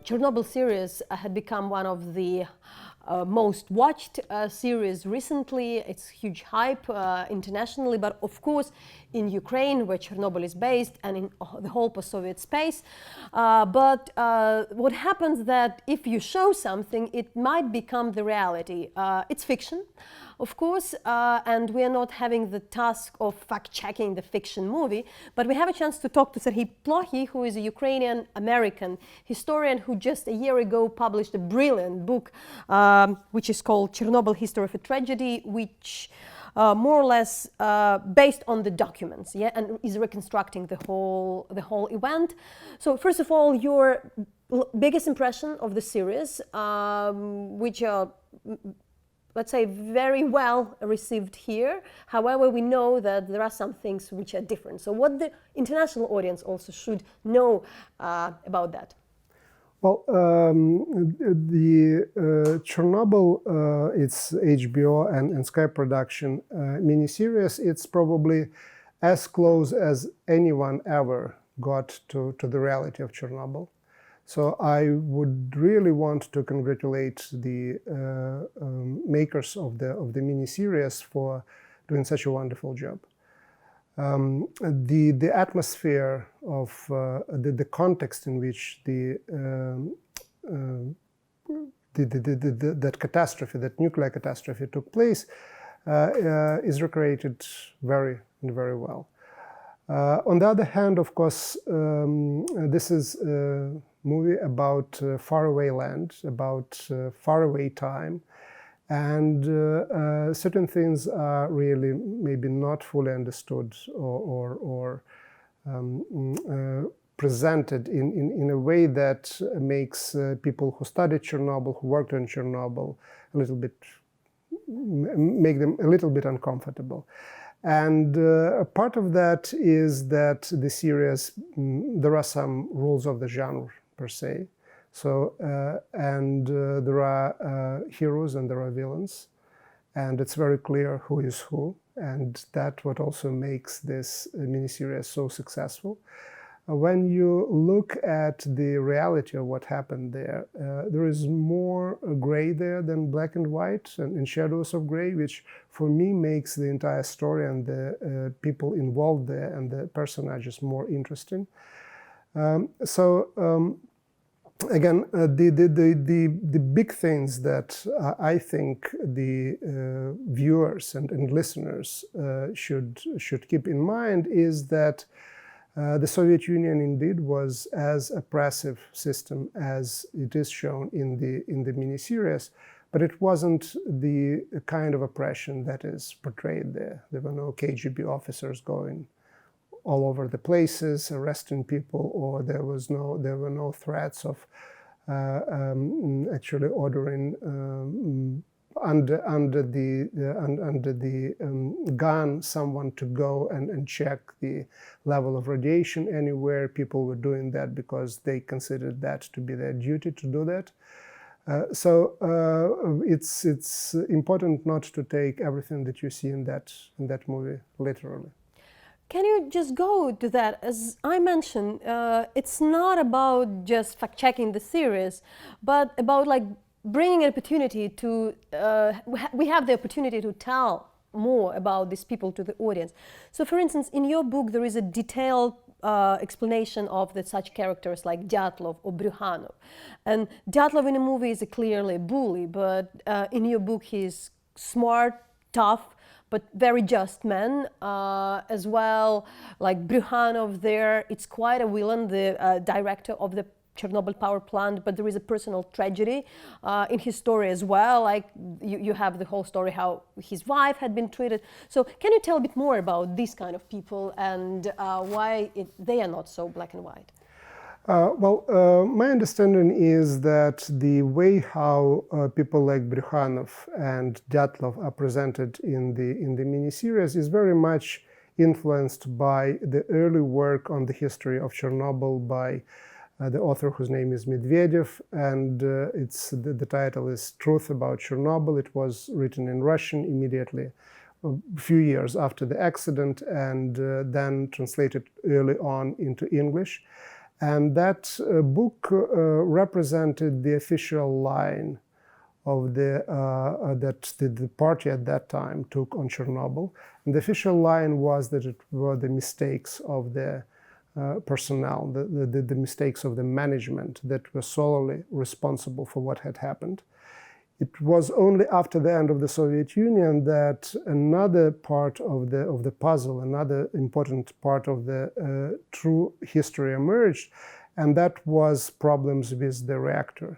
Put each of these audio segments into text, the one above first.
Chernobyl series had become one of the most watched series recently. It's huge hype internationally, but of course in Ukraine, where Chernobyl is based, and in the whole post-Soviet space. But what happens that if you show something, it might become the reality. It's fiction, of course, and we are not having the task of fact-checking the fiction movie, but we have a chance to talk to Serhii Plokhy, who is a Ukrainian-American historian who just a year ago published a brilliant book which is called Chernobyl, History of a Tragedy, which more or less based on the documents, yeah, and is reconstructing the whole event. So first of all, your biggest impression of the series, which are, let's say, very well received here. However, we know that there are some things which are different. So what the international audience also should know about that? Well, the Chernobyl, it's HBO and Sky production miniseries. It's probably as close as anyone ever got to the reality of Chernobyl. So I would really want to congratulate the makers of the miniseries for doing such a wonderful job. The atmosphere of the context in which that catastrophe, that nuclear catastrophe took place, is recreated very well. On the other hand, of course, this is a movie about faraway land, about faraway time, and certain things are really maybe not fully understood or presented in a way that makes people who studied Chernobyl, who worked on Chernobyl, make them a little bit uncomfortable. And a part of that is that the series, there are some rules of the genre per se. So, there are heroes and there are villains, and it's very clear who is who, and that's what also makes this miniseries so successful. When you look at the reality of what happened there, there is more gray there than black and white, and shadows of gray, which for me makes the entire story and the people involved there and the personages more interesting. Again, the big things that I think the viewers and listeners should keep in mind is that the Soviet Union indeed was as oppressive system as it is shown in the miniseries, but it wasn't the kind of oppression that is portrayed there. There were no KGB officers going all over the places, arresting people, or there were no threats of actually ordering under the gun someone to go and check the level of radiation anywhere. People were doing that because they considered that to be their duty to do that. So it's important not to take everything that you see in that movie literally. Can you just go to that? As I mentioned, it's not about just fact-checking the series, but about like bringing an opportunity to, we have the opportunity to tell more about these people to the audience. So for instance, in your book, there is a detailed explanation of such characters like Diatlov or Briukhanov. And Diatlov in a movie is clearly a bully, but in your book, he's smart, tough, but very just man as well. Like Briukhanov there, it's quite a villain, the director of the Chernobyl Power Plant, but there is a personal tragedy in his story as well. Like you have the whole story how his wife had been treated. So can you tell a bit more about these kind of people and why they are not so black and white? My understanding is that the way how people like Briukhanov and Diatlov are presented in the miniseries is very much influenced by the early work on the history of Chernobyl by the author whose name is Medvedev, and the title is Truth About Chernobyl. It was written in Russian immediately a few years after the accident and then translated early on into English. And that book represented the official line of that the party at that time took on Chernobyl. And the official line was that it were the mistakes of the personnel, the mistakes of the management that were solely responsible for what had happened. It was only after the end of the Soviet Union that another part of the puzzle, another important part of the true history emerged, and that was problems with the reactor.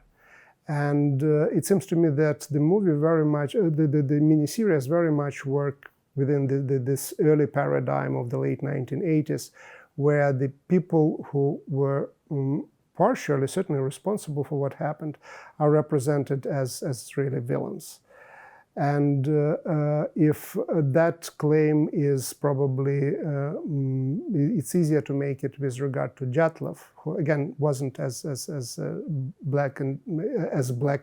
And it seems to me that the movie very much, the miniseries very much work within this early paradigm of the late 1980s, where the people who were partially, certainly responsible for what happened, are represented as really villains. And if that claim is probably, it's easier to make it with regard to Diatlov, who again wasn't as black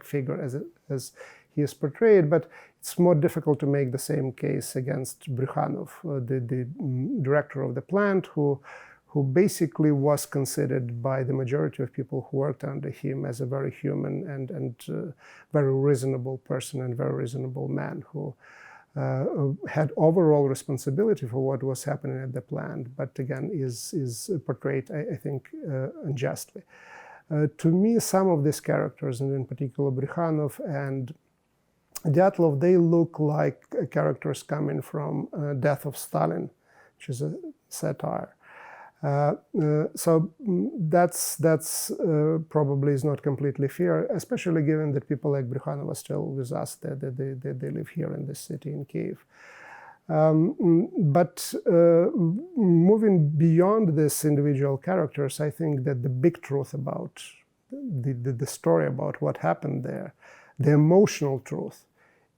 figure as he is portrayed, but it's more difficult to make the same case against Briukhanov, the director of the plant, who basically was considered by the majority of people who worked under him as a very human and very reasonable person and very reasonable man who had overall responsibility for what was happening at the plant, but again is portrayed, I think, unjustly. To me, some of these characters, and in particular Briukhanov and Diatlov, they look like characters coming from Death of Stalin, which is a satire. So that's probably is not completely fair, especially given that people like Briukhanov are still with us. They live here in this city, in Kyiv. But moving beyond these individual characters, I think that the big truth about the story about what happened there, the emotional truth,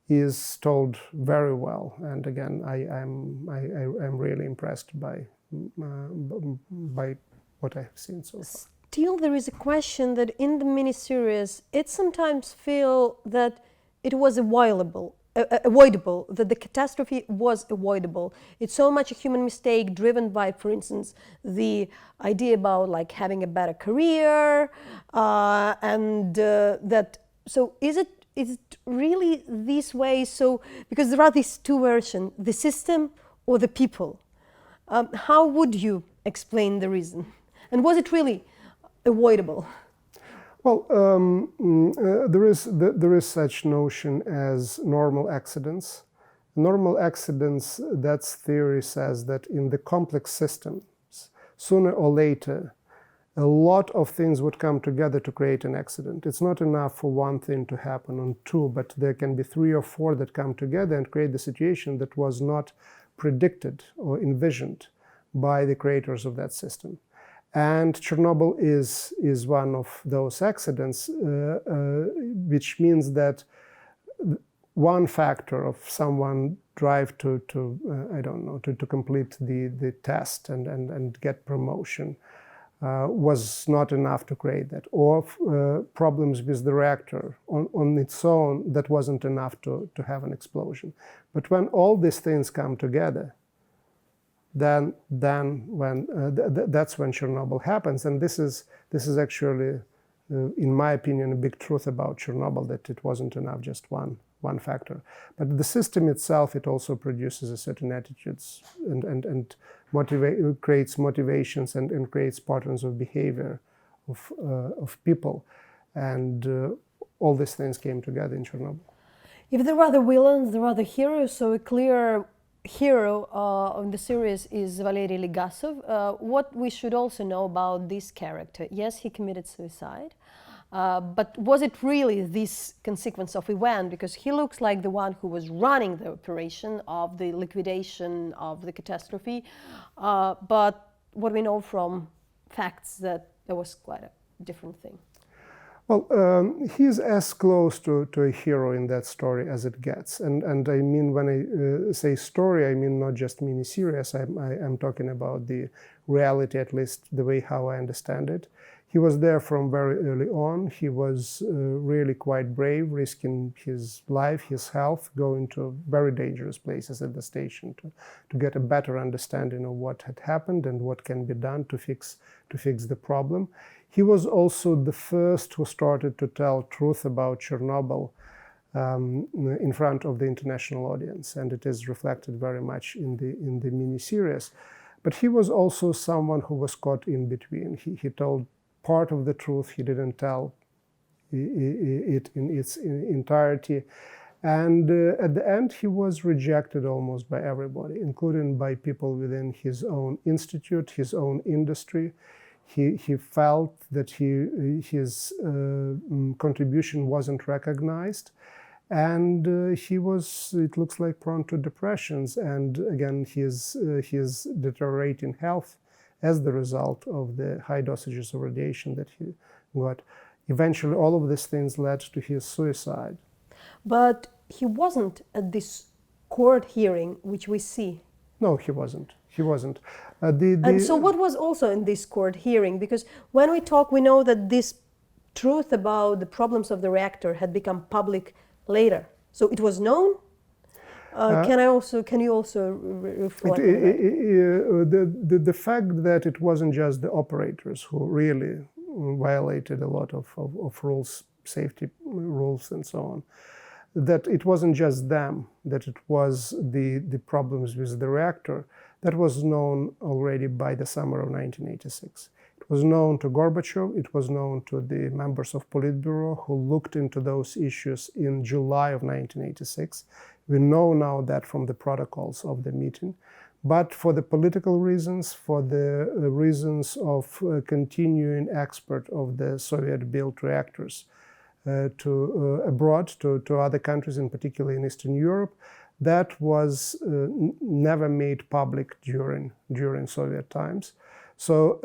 is told very well. And again, I'm really impressed by what I have seen so far. Still, there is a question that in the miniseries, it sometimes feels that it was avoidable, that the catastrophe was avoidable. It's so much a human mistake driven by, for instance, the idea about like having a better career, and that. So is it really this way? So because there are these two versions: the system or the people. How would you explain the reason? And was it really avoidable? Well, there is such notion as normal accidents. Normal accidents, that theory says that in the complex systems, sooner or later, a lot of things would come together to create an accident. It's not enough for one thing to happen on two, but there can be three or four that come together and create the situation that was not predicted or envisioned by the creators of that system. And Chernobyl is one of those accidents, which means that one factor of someone drive to I don't know, to complete the test and get promotion was not enough to create that. Or problems with the reactor on its own, that wasn't enough to have an explosion. But when all these things come together, then when that's when Chernobyl happens. And this is actually, in my opinion, a big truth about Chernobyl, that it wasn't enough just one factor. But the system itself, it also produces a certain attitudes and creates motivations and creates patterns of behavior of people. And all these things came together in Chernobyl. If there are the villains, there are the heroes. So a clear hero of the series is Valery Legasov. What we should also know about this character: yes, he committed suicide, but was it really this consequence of event? Because he looks like the one who was running the operation of the liquidation of the catastrophe. But what we know from facts, that there was quite a different thing. Well, he's as close to a hero in that story as it gets. And I mean, when I say story, I mean not just miniseries. I'm talking about the reality, at least the way how I understand it. He was there from very early on. He was really quite brave, risking his life, his health, going to very dangerous places at the station to get a better understanding of what had happened and what can be done to fix the problem. He was also the first who started to tell truth about Chernobyl in front of the international audience, and it is reflected very much in the miniseries. But he was also someone who was caught in between. He told part of the truth, he didn't tell it in its entirety. And at the end, he was rejected almost by everybody, including by people within his own institute, his own industry. He felt that his contribution wasn't recognized. And he was, it looks like, prone to depressions, and again, his deteriorating health as the result of the high dosages of radiation that he got. Eventually, all of these things led to his suicide. But he wasn't at this court hearing, which we see. No, he wasn't. He wasn't. And so what was also in this court hearing? Because when we talk, we know that this truth about the problems of the reactor had become public later. So it was known. Can you also reflect on that? The fact that it wasn't just the operators who really violated a lot of rules, safety rules and so on, that it wasn't just them, that it was the problems with the reactor, that was known already by the summer of 1986. It was known to Gorbachev, it was known to the members of Politburo who looked into those issues in July of 1986. We know now that from the protocols of the meeting. But for the political reasons, for the reasons of continuing export of the Soviet-built reactors to abroad, to other countries, in particular in Eastern Europe, that was never made public during Soviet times. So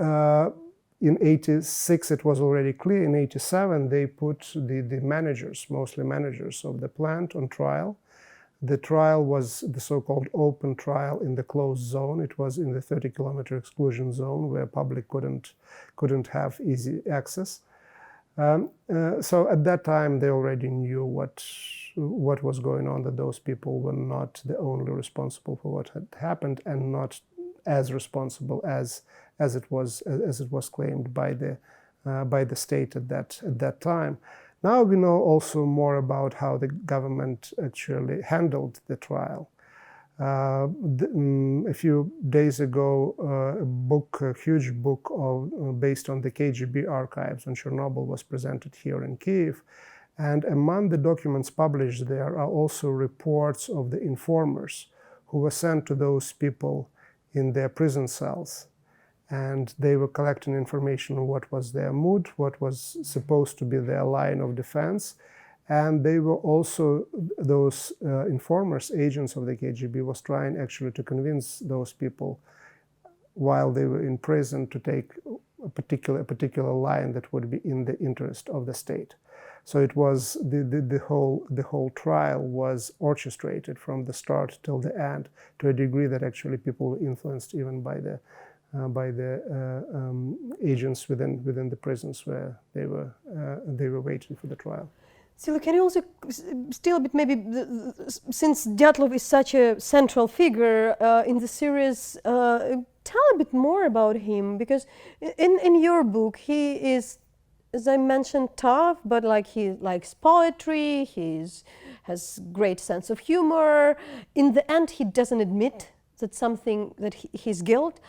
in 86, it was already clear. In 87, they put the managers, mostly managers of the plant, on trial. The trial was the so-called open trial in the closed zone. It was in the 30-kilometer exclusion zone where public couldn't have easy access. So at that time, they already knew what was going on, that those people were not the only responsible for what had happened, and not as responsible as it was claimed by the state at that time. Now we know also more about how the government actually handled the trial. A few days ago, a huge book based on the KGB archives on Chernobyl was presented here in Kyiv. And among the documents published there are also reports of the informers who were sent to those people in their prison cells. And they were collecting information on what was their mood, what was supposed to be their line of defense. And they were also, those informers, agents of the KGB, was trying actually to convince those people while they were in prison to take a particular line that would be in the interest of the state. So it was the whole trial was orchestrated from the start till the end, to a degree that actually people were influenced even by the agents within the prisons where they were waiting for the trial. Sila, can you also still a bit, maybe, since Dyatlov is such a central figure in the series, tell a bit more about him, because in your book he is, as I mentioned, tough, but like he likes poetry, has great sense of humor. In the end, he doesn't admit that his guilt.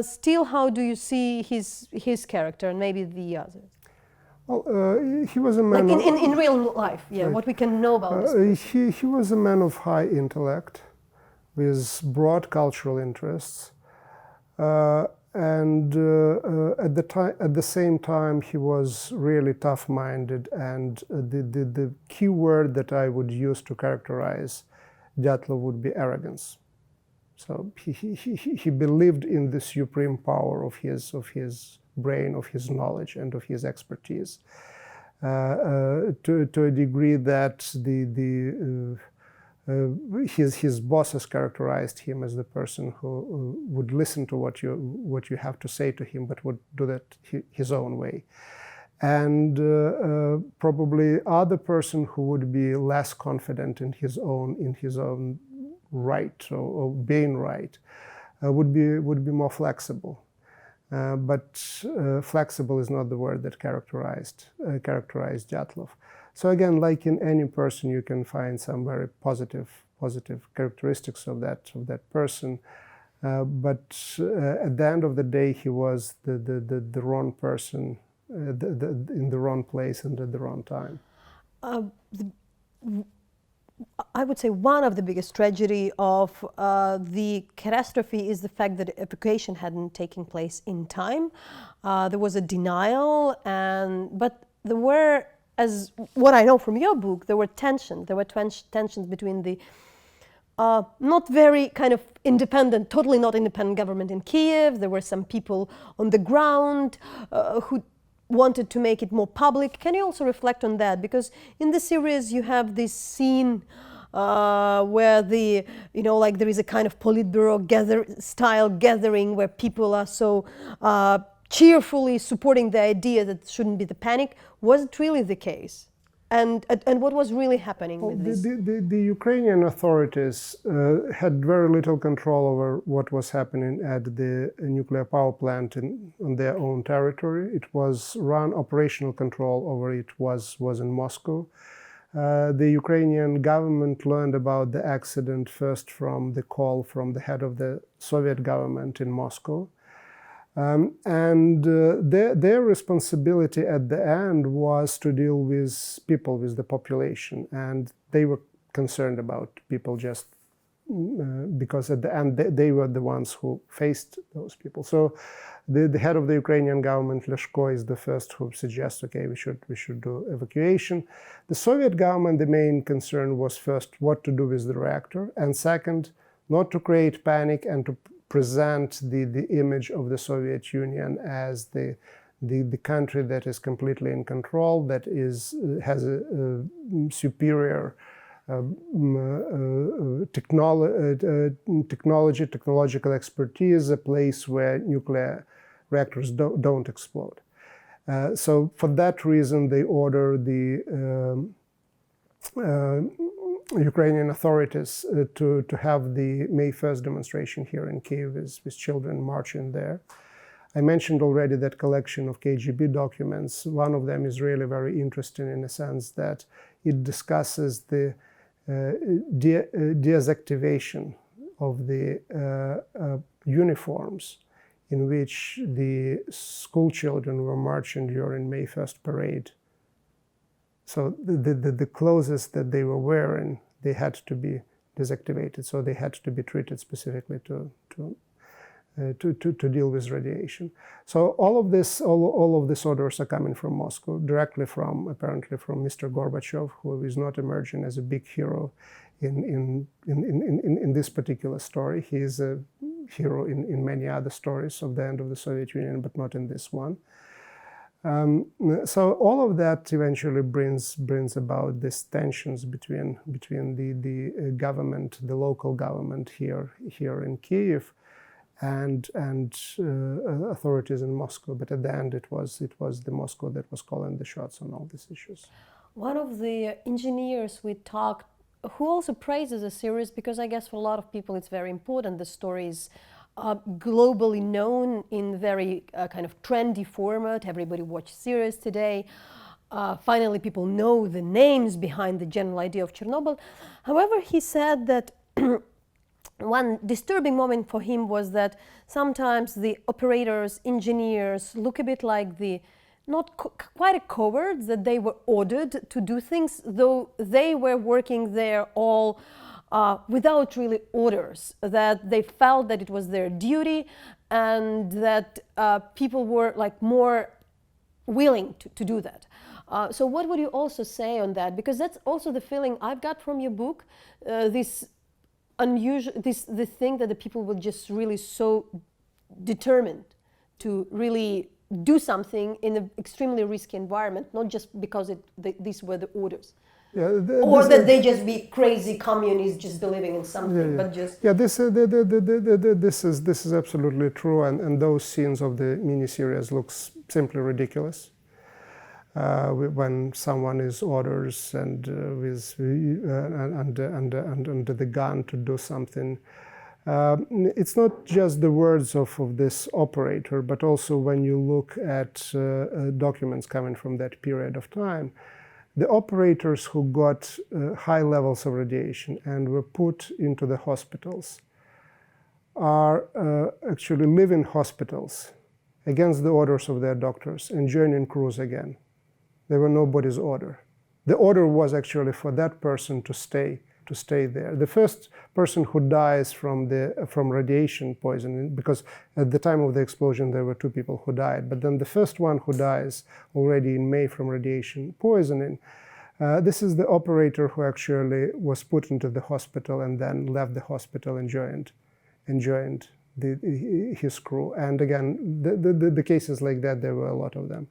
Still, how do you see his character and maybe the others? Well, he was a man like in real life, yeah. Right. What we can know about this. He was a man of high intellect, with broad cultural interests, and at the same time, he was really tough-minded. And the key word that I would use to characterize Dyatlov would be arrogance. So he believed in the supreme power of his brain, of his knowledge, and of his expertise, to a degree that his bosses characterized him as the person who would listen to what you have to say to him, but would do that his own way. And probably other person who would be less confident in his own right or being right would be more flexible. But flexible is not the word that characterized Dyatlov. So again, like in any person, you can find some very positive characteristics of that person. But at the end of the day, he was the wrong person in the wrong place and at the wrong time. I would say one of the biggest tragedy of the catastrophe is the fact that evacuation hadn't taken place in time. There was a denial, but there were, as what I know from your book, there were tensions. There were tensions between the not very kind of independent, totally not independent government in Kiev. There were some people on the ground who wanted to make it more public. Can you also reflect on that? Because in the series you have this scene where like there is a kind of Politburo style gathering where people are so cheerfully supporting the idea that it shouldn't be the panic. Was it really the case? And what was really happening with this? The Ukrainian authorities had very little control over what was happening at the nuclear power plant on their own territory. It was operational control over it was in Moscow. The Ukrainian government learned about the accident first from the call from the head of the Soviet government in Moscow. Their responsibility at the end was to deal with people, with the population, and they were concerned about people just because at the end they were the ones who faced those people. So the head of the Ukrainian government, Leshko, is the first who suggests, okay, we should do evacuation. The Soviet government, the main concern was first what to do with the reactor, and second, not to create panic and to present the image of the Soviet Union as the country that is completely in control, that has a superior technological expertise, a place where nuclear reactors don't explode. So for that reason, they order the Ukrainian authorities to have the May 1st demonstration here in Kyiv with children marching there. I mentioned already that collection of KGB documents. One of them is really very interesting in the sense that it discusses the deactivation of the uniforms in which the school children were marching during May 1st parade. So the clothes that they were wearing, they had to be deactivated. So they had to be treated specifically to deal with radiation. So all of these orders are coming from Moscow, directly apparently from Mr. Gorbachev, who is not emerging as a big hero in this particular story. He is a hero in many other stories of the end of the Soviet Union, but not in this one. So all of that eventually brings about these tensions between the government, the local government here in Kyiv, and authorities in Moscow. But at the end, it was the Moscow that was calling the shots on all these issues. One of the engineers we talked, who also praises the series, because I guess for a lot of people it's very important. The story is globally known in very kind of trendy format. Everybody watches series today. Finally, people know the names behind the general idea of Chernobyl. However, he said that one disturbing moment for him was that sometimes the operators, engineers look a bit like the quite a cowards, that they were ordered to do things, though they were working there all without really orders, that they felt that it was their duty, and that people were like more willing to do that. So what would you also say on that? Because that's also the feeling I've got from your book, this unusual, the thing that the people were just really so determined to really do something in an extremely risky environment, not just because these were the orders. Yeah, or that they just be crazy communists just believing in something, but just this is absolutely true, and those scenes of the miniseries looks simply ridiculous. When someone is orders and with under the gun to do something. It's not just the words of this operator, but also when you look at documents coming from that period of time, the operators who got high levels of radiation and were put into the hospitals are actually living hospitals against the orders of their doctors and joining crews again. There were nobody's order. The order was actually for that person to stay there. The first person who dies from radiation poisoning, because at the time of the explosion there were 2 people who died, but then the first one who dies already in May from radiation poisoning, this is the operator who actually was put into the hospital and then left the hospital and joined his crew. And again, the cases like that, there were a lot of them.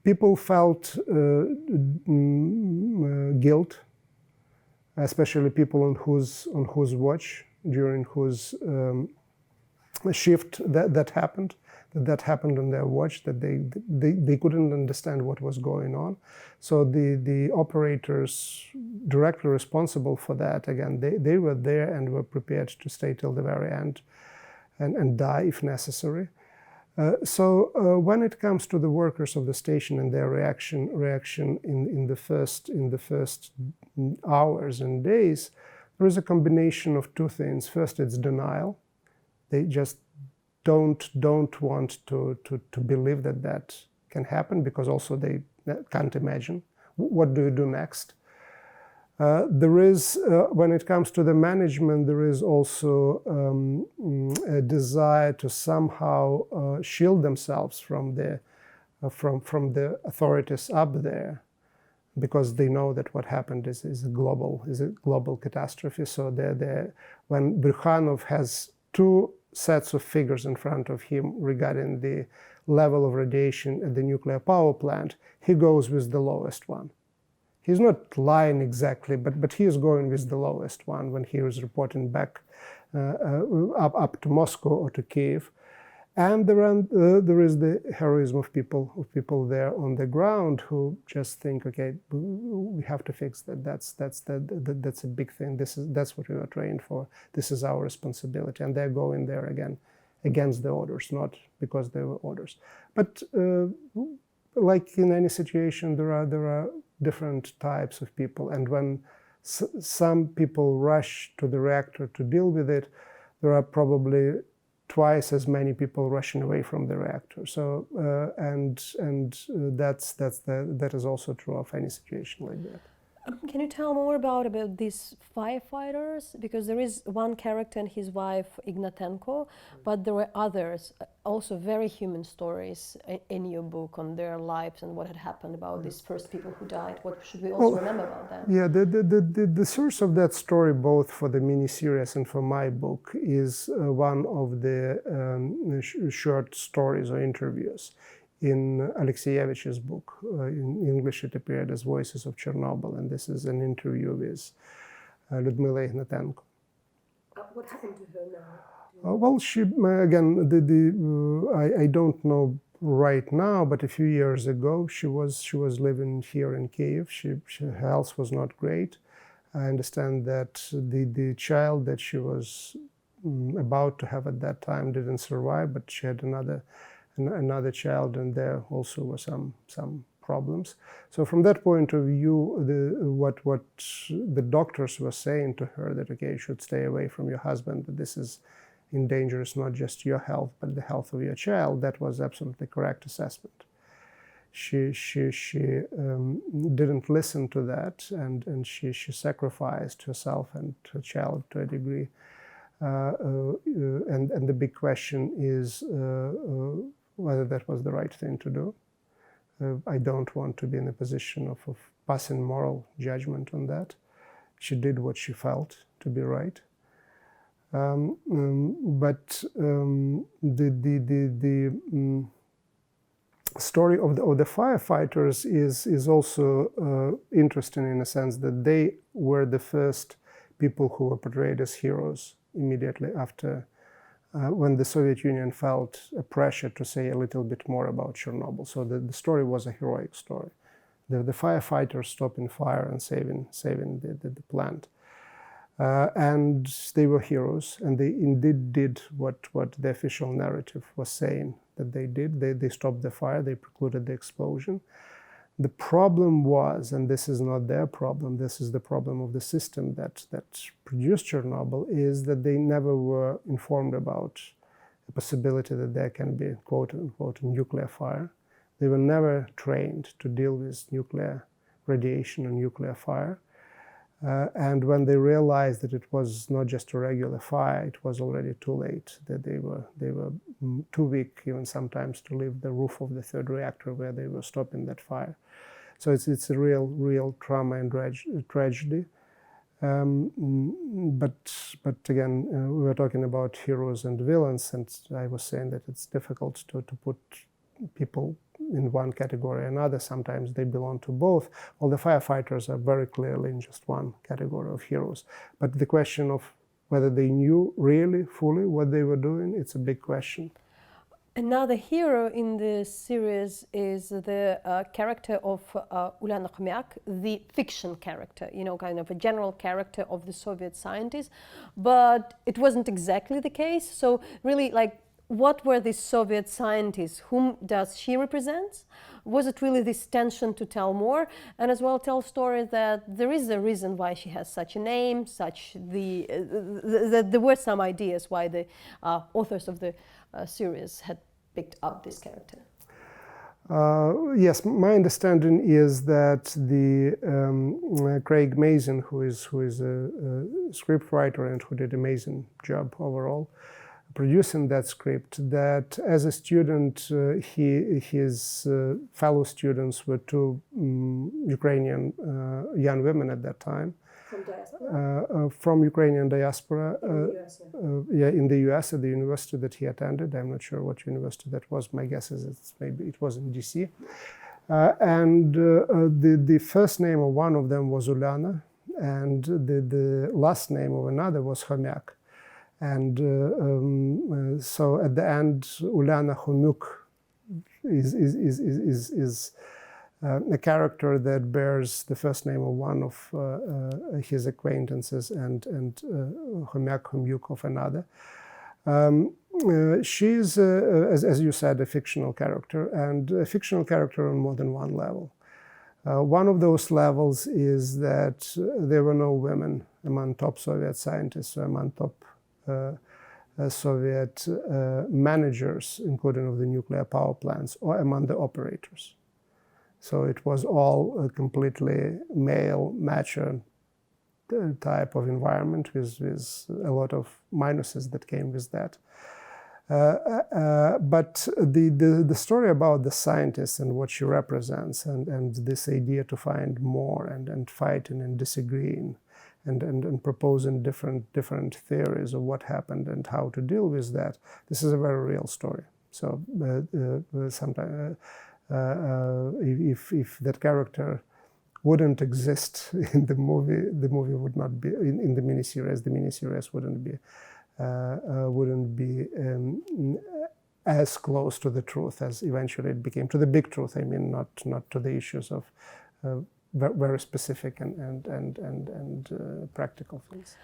People felt guilt, especially people on whose watch, during whose shift that happened on their watch, that they couldn't understand what was going on. So the operators directly responsible for that, again, they were there and were prepared to stay till the very end and die if necessary. So when it comes to the workers of the station and their reaction in the first hours and days, there is a combination of 2 things. First, it's denial. They just don't want to believe that can happen, because also they can't imagine. What do you do next? There is, when it comes to the management, there is also a desire to somehow shield themselves from the authorities up there, because they know that what happened is a global catastrophe. So when Briukhanov has 2 sets of figures in front of him regarding the level of radiation at the nuclear power plant, he goes with the lowest one. He's not lying exactly, but he is going with the lowest one when he is reporting back up to Moscow or to Kiev. And there is the heroism of people there on the ground who just think, okay, we have to fix that. That's a big thing. That's what we were trained for. This is our responsibility, and they're going there again against the orders, not because they were orders. But like in any situation, there are different types of people, and when some people rush to the reactor to deal with it, there are probably twice as many people rushing away from the reactor. So that is also true of any situation like that. Can you tell more about these firefighters? Because there is one character and his wife, Ignatenko, but there were others, also very human stories in your book on their lives and what had happened about these first people who died. What should we also remember about that? Yeah, the source of that story, both for the miniseries and for my book, is one of the short stories or interviews in Alexeyevich's book. In English it appeared as Voices of Chernobyl, and this is an interview with Lyudmila Ignatenko. What happened to her now? Well, she, again, I don't know right now, but a few years ago she was living here in Kiev. Her health was not great. I understand that the child that she was about to have at that time didn't survive, but she had another child, and there also were some problems. So from that point of view, what the doctors were saying to her, that okay, you should stay away from your husband, that this is in danger, is not just your health but the health of your child, that was absolutely correct assessment. She didn't listen to that, and she sacrificed herself and her child to a degree. And the big question is whether that was the right thing to do. I don't want to be in a position of passing moral judgment on that. She did what she felt to be right. story of the firefighters is also interesting in a sense that they were the first people who were portrayed as heroes immediately after when the Soviet Union felt a pressure to say a little bit more about Chernobyl. So the story was a heroic story. The firefighters stopping fire and saving the plant. And they were heroes, and they indeed did what the official narrative was saying that they did. They stopped the fire, they precluded the explosion. The problem was, and this is not their problem, this is the problem of the system that produced Chernobyl, is that they never were informed about the possibility that there can be, quote unquote, nuclear fire. They were never trained to deal with nuclear radiation and nuclear fire. And when they realized that it was not just a regular fire, it was already too late, that they were too weak even sometimes to leave the roof of the third reactor where they were stopping that fire. So it's a real trauma and tragedy. But again, we were talking about heroes and villains, and I was saying that it's difficult to put people in one category or another. Sometimes they belong to both. All the firefighters are very clearly in just one category of heroes. But the question of whether they knew really fully what they were doing, it's a big question. Another hero in the series is the character of Ulyana Khomyak, the fiction character, you know, kind of a general character of the Soviet scientist. But it wasn't exactly the case. So really, like, what were these Soviet scientists? Whom does she represent? Was it really this tension to tell more, and as well tell stories that there is a reason why she has such a name, that there were some ideas why the authors of the series had picked up this character? Yes, my understanding is that the Craig Mazin, who is a scriptwriter and who did an amazing job overall, producing that script, that as a student, his fellow students were two Ukrainian young women at that time. From diaspora? From Ukrainian diaspora. In the US, at the university that he attended. I'm not sure what university that was. My guess is maybe it was in DC. And the first name of one of them was Ulyana, and the last name of another was Khomyak. And so at the end, Ulyana Khomyuk is a character that bears the first name of one of his acquaintances and Khomyak Khomyuk of another. She's, as you said, a fictional character, and a fictional character on more than one level. One of those levels is that there were no women among top Soviet scientists, or among top Soviet managers, including of the nuclear power plants, or among the operators. So it was all a completely male, macho type of environment with a lot of minuses that came with that. But the story about the scientist and what she represents, and this idea to find more, and fighting and disagreeing, and proposing different theories of what happened and how to deal with that. This is a very real story. So sometimes, if that character wouldn't exist in the movie would not be in the miniseries. The miniseries wouldn't be as close to the truth as eventually it became, to the big truth. I mean, not to the issues of very specific and practical things.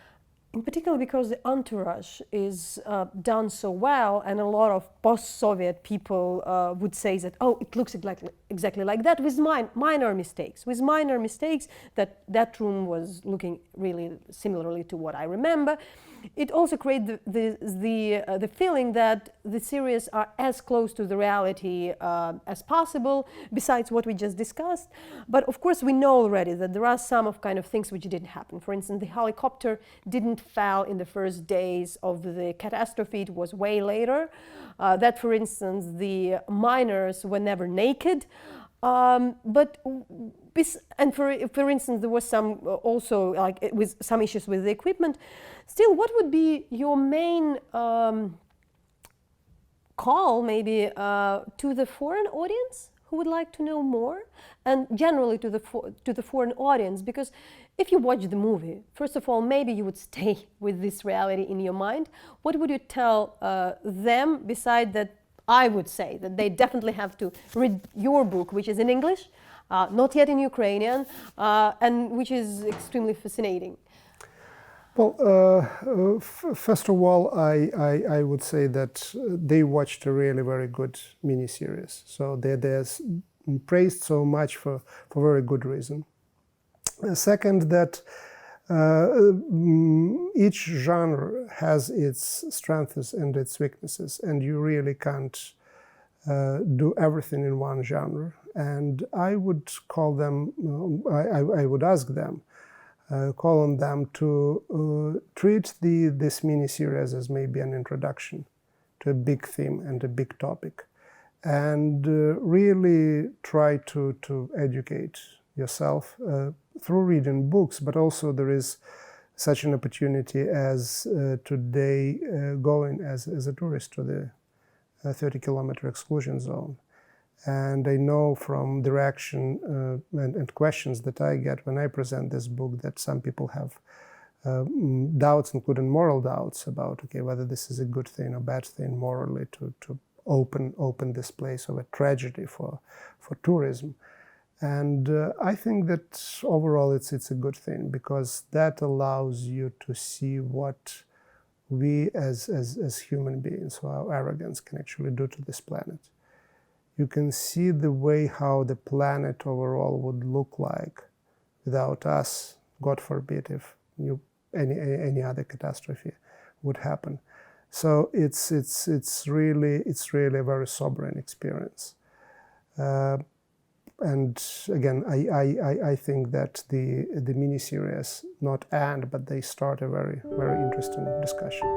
In particular because the entourage is done so well, and a lot of post-Soviet people would say that, oh, it looks exactly like that, with minor mistakes. With minor mistakes, that room was looking really similarly to what I remember. It also creates the feeling that the series are as close to the reality as possible, besides what we just discussed. But of course, we know already that there are some of kind of things which didn't happen. For instance, the helicopter didn't fall in the first days of the catastrophe. It was way later. That, for instance, the miners were never naked. For instance, there was some also like with some issues with the equipment. Still, what would be your main call maybe to the foreign audience who would like to know more, and generally to the foreign audience, because if you watch the movie, first of all, maybe you would stay with this reality in your mind. What would you tell them beside that? I would say that they definitely have to read your book, which is in English, not yet in Ukrainian, and which is extremely fascinating. Well, first of all, I would say that they watched a really very good miniseries. So they're praised so much for very good reason. Second, that each genre has its strengths and its weaknesses, and you really can't do everything in one genre. And I would call them, I would ask them, call on them to treat this mini-series as maybe an introduction to a big theme and a big topic, and really try to educate yourself through reading books, but also there is such an opportunity as today going as a tourist to the 30-kilometer exclusion zone. And I know from the reaction and questions that I get when I present this book that some people have doubts, including moral doubts, about whether this is a good thing or bad thing morally to open this place of a tragedy for tourism. And I think that overall it's a good thing, because that allows you to see what we as human beings, or our arrogance, can actually do to this planet. You can see the way how the planet overall would look like without us, God forbid, if any other catastrophe would happen. So it's really a very sobering experience. And again, I think that the miniseries not end, but they start a very interesting discussion.